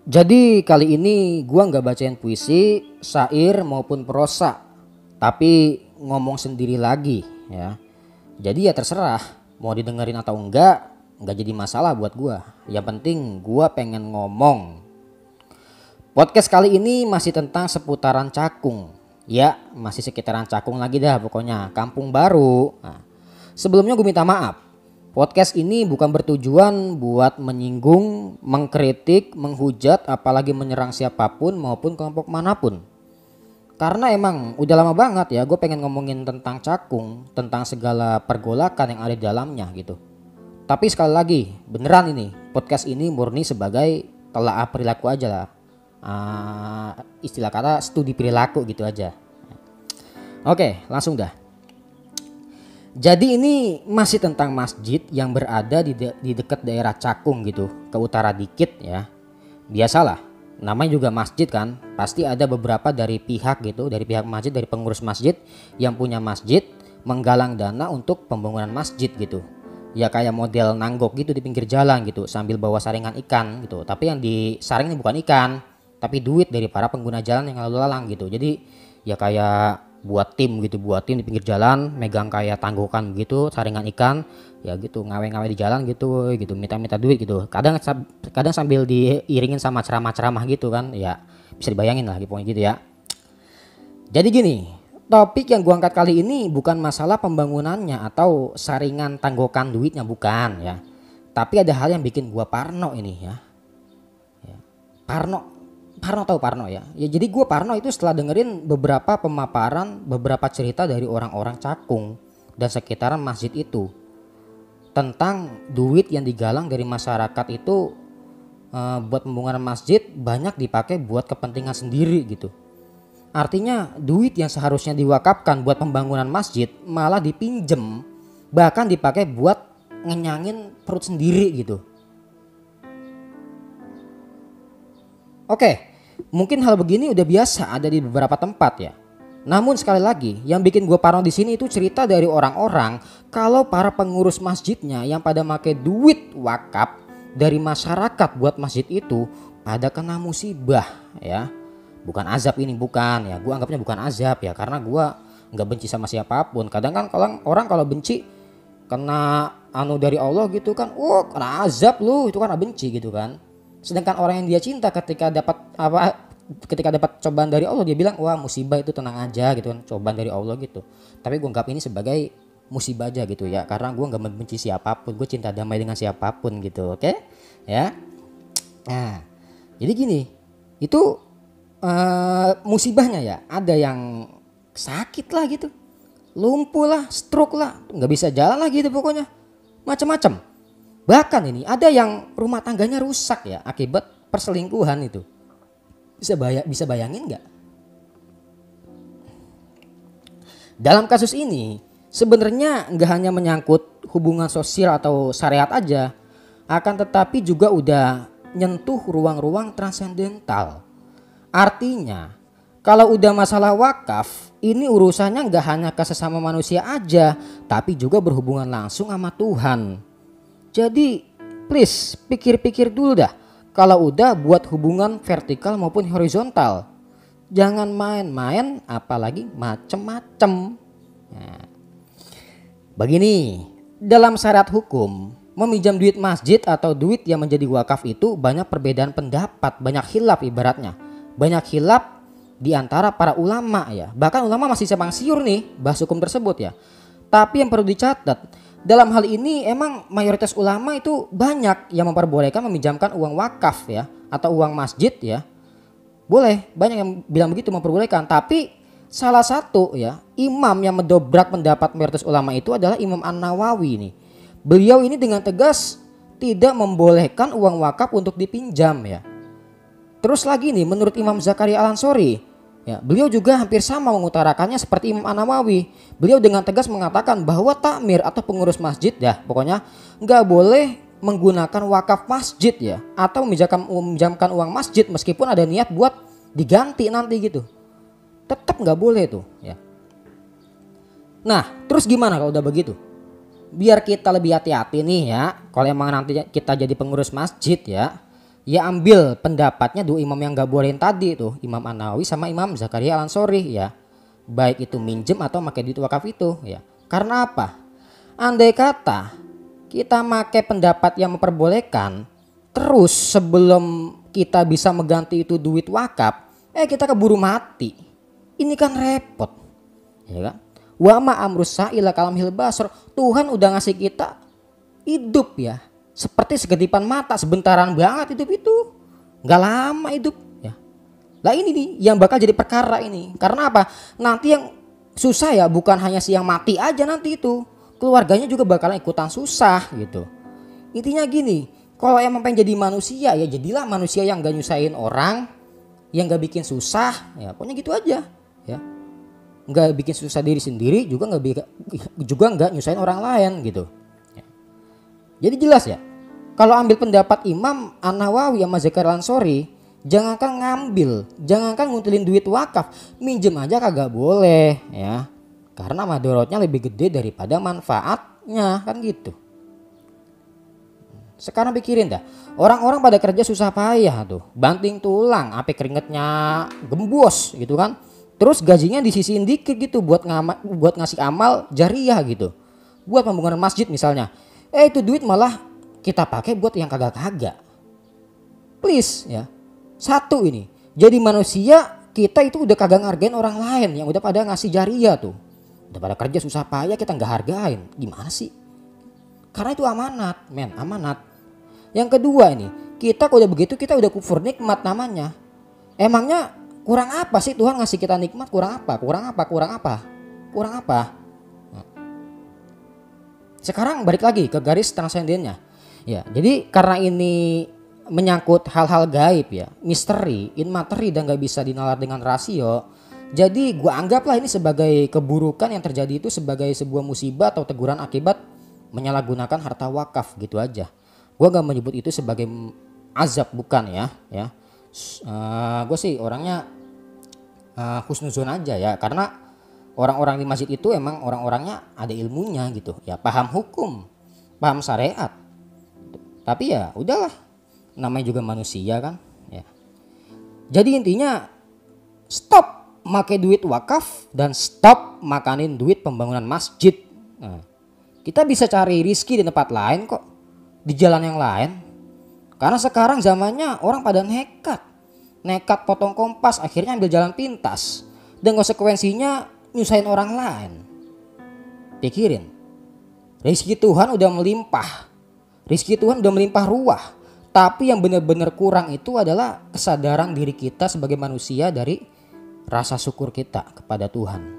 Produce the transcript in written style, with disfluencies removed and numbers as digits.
Jadi kali ini gua nggak bacain puisi, syair maupun prosa, tapi ngomong sendiri lagi ya. Jadi ya terserah mau didengerin atau enggak jadi masalah buat gua. Yang penting gua pengen ngomong. Podcast kali ini masih tentang seputaran Cakung. Ya, masih sekitaran Cakung lagi dah pokoknya, kampung baru. Nah, sebelumnya gue minta maaf. Podcast ini bukan bertujuan buat menyinggung, mengkritik, menghujat, apalagi menyerang siapapun maupun kelompok manapun. Karena emang udah lama banget ya gue pengen ngomongin tentang Cakung, tentang segala pergolakan yang ada di dalamnya gitu. Tapi sekali lagi, beneran ini, podcast ini murni sebagai telaah perilaku aja lah. Istilah kata studi perilaku gitu aja. Oke, langsung dah. Jadi ini masih tentang masjid yang berada di dekat daerah Cakung gitu, ke utara dikit ya. Biasalah, namanya juga masjid kan, pasti ada beberapa dari pihak gitu, dari pihak masjid, dari pengurus masjid yang punya masjid menggalang dana untuk pembangunan masjid gitu. Ya kayak model nanggok gitu di pinggir jalan gitu, sambil bawa saringan ikan gitu. Tapi yang disaring ini bukan ikan, tapi duit dari para pengguna jalan yang lalu lalang gitu. Jadi ya kayak buat tim gitu, buat tim di pinggir jalan megang kayak tanggokan gitu, saringan ikan ya gitu, ngawe-ngawe di jalan gitu gitu, minta-minta duit gitu. Kadang sambil diiringin sama ceramah-ceramah gitu kan. Ya bisa dibayangin lah pokoknya gitu ya. Jadi gini, topik yang gua angkat kali ini bukan masalah pembangunannya atau saringan tanggokan duitnya, bukan ya. Tapi ada hal yang bikin gua parno ini ya. Parno tahu Parno ya. Ya jadi gue Parno itu setelah dengerin beberapa pemaparan, beberapa cerita dari orang-orang Cakung dan sekitaran masjid itu tentang duit yang digalang dari masyarakat itu buat pembangunan masjid banyak dipakai buat kepentingan sendiri gitu. Artinya duit yang seharusnya diwakafkan buat pembangunan masjid malah dipinjem, bahkan dipakai buat ngenyangin perut sendiri gitu. Oke, mungkin hal begini udah biasa ada di beberapa tempat ya. Namun sekali lagi, yang bikin gue parno di sini itu cerita dari orang-orang kalau para pengurus masjidnya yang pada make duit wakaf dari masyarakat buat masjid itu pada kena musibah ya. Bukan azab ini, bukan ya. Gue anggapnya bukan azab ya, karena gue nggak benci sama siapapun. Kadang kan kalau orang kalau benci kena dari Allah gitu kan, kena azab lu, itu kan benci gitu kan. Sedangkan orang yang dia cinta ketika dapat cobaan dari Allah dia bilang wah musibah itu tenang aja gitu kan, cobaan dari Allah gitu. Tapi gue anggap ini sebagai musibah aja gitu ya, karena gue nggak membenci siapapun, gue cinta damai dengan siapapun gitu, oke? Ya. Nah, jadi gini, itu musibahnya ya, ada yang sakit lah gitu, lumpuh lah, stroke lah, nggak bisa jalan lah gitu pokoknya, macam-macam. Bahkan ini ada yang rumah tangganya rusak ya akibat perselingkuhan itu. Bisa bayangin nggak? Dalam kasus ini sebenarnya nggak hanya menyangkut hubungan sosial atau syariat aja, akan tetapi juga udah nyentuh ruang-ruang transendental. Artinya kalau udah masalah wakaf, ini urusannya nggak hanya ke sesama manusia aja, tapi juga berhubungan langsung sama Tuhan. Jadi please pikir-pikir dulu dah kalau udah buat hubungan vertikal maupun horizontal. Jangan main-main apalagi macem-macem. Nah, begini, dalam syariat hukum meminjam duit masjid atau duit yang menjadi wakaf itu banyak perbedaan pendapat, banyak khilaf ibaratnya. Banyak khilaf di antara para ulama ya. Bahkan ulama masih simpang siur nih bahas hukum tersebut ya. Tapi yang perlu dicatat, dalam hal ini emang mayoritas ulama itu banyak yang memperbolehkan meminjamkan uang wakaf ya atau uang masjid ya. Boleh, banyak yang bilang begitu memperbolehkan. Tapi salah satu ya imam yang mendobrak pendapat mayoritas ulama itu adalah Imam An-Nawawi nih. Beliau ini dengan tegas tidak membolehkan uang wakaf untuk dipinjam ya. Terus lagi nih menurut Imam Zakaria Al-Ansori ya, beliau juga hampir sama mengutarakannya seperti Imam An-Nawawi. Beliau dengan tegas mengatakan bahwa takmir atau pengurus masjid ya pokoknya nggak boleh menggunakan wakaf masjid ya atau meminjamkan uang masjid meskipun ada niat buat diganti nanti gitu. Tetap nggak boleh tuh ya. Nah terus gimana kalau udah begitu? Biar kita lebih hati-hati nih ya, kalau emang nanti kita jadi pengurus masjid ya, Ya ambil pendapatnya dua imam yang gak bolehin tadi tuh, Imam An-Nawawi sama Imam Zakaria Al-Ansori ya. Baik itu minjem atau pakai duit wakaf itu ya. Karena apa? Andai kata kita pakai pendapat yang memperbolehkan, terus sebelum kita bisa mengganti itu duit wakaf, kita keburu mati. Ini kan repot. Ya kan? Wa ma amrus sa'ila kalamhil basar. Tuhan udah ngasih kita hidup ya. Seperti segedipan mata, sebentaran banget hidup itu. Gak lama hidup ya. Lah ini nih yang bakal jadi perkara ini. Karena apa? Nanti yang susah ya bukan hanya si yang mati aja nanti itu. Keluarganya juga bakalan ikutan susah gitu. Intinya gini, kalau emang pengen jadi manusia ya jadilah manusia yang gak nyusahin orang, yang gak bikin susah, ya pokoknya gitu aja ya. Gak bikin susah diri sendiri, juga gak nyusahin orang lain gitu ya. Jadi jelas ya, kalau ambil pendapat Imam An-Nawawi sama Zakaria Al-Ansori, jangankan ngambil, jangankan ngumpulin duit wakaf, minjem aja kagak boleh ya. Karena madorotnya lebih gede daripada manfaatnya kan gitu. Sekarang pikirin dah, orang-orang pada kerja susah payah tuh, banting tulang, sampai keringetnya gembos gitu kan. Terus gajinya disisihin dikit gitu buat ngasih amal jariah gitu. Buat pembangunan masjid misalnya. Itu duit malah kita pakai buat yang kagak-kagak. Please ya. Satu ini, jadi manusia kita itu udah kagak ngargain orang lain yang udah pada ngasih jariah tuh. Udah pada kerja susah payah kita nggak hargain. Gimana sih? Karena itu amanat, men, amanat. Yang kedua ini, kita kalau udah begitu kita udah kufur nikmat namanya. Emangnya kurang apa sih Tuhan ngasih kita nikmat? Kurang apa? Sekarang balik lagi ke garis transendennya. Ya, jadi karena ini menyangkut hal-hal gaib ya, misteri, inmateri dan gak bisa dinalar dengan rasio. Jadi gua anggaplah ini sebagai keburukan yang terjadi itu sebagai sebuah musibah atau teguran akibat menyalahgunakan harta wakaf gitu aja. Gua gak menyebut itu sebagai azab, bukan ya. Gue sih orangnya husnuzon aja ya, karena orang-orang di masjid itu emang orang-orangnya ada ilmunya gitu ya, paham hukum, paham syariat. Tapi ya udahlah, namanya juga manusia kan ya. Jadi intinya stop make duit wakaf dan stop makanin duit pembangunan masjid. Nah, kita bisa cari rizki di tempat lain kok, di jalan yang lain. Karena sekarang zamannya orang pada nekat potong kompas, akhirnya ambil jalan pintas dan konsekuensinya nyusahin orang lain. Pikirin, rezeki Tuhan udah melimpah, rezeki Tuhan udah melimpah ruah, tapi yang benar-benar kurang itu adalah kesadaran diri kita sebagai manusia dari rasa syukur kita kepada Tuhan.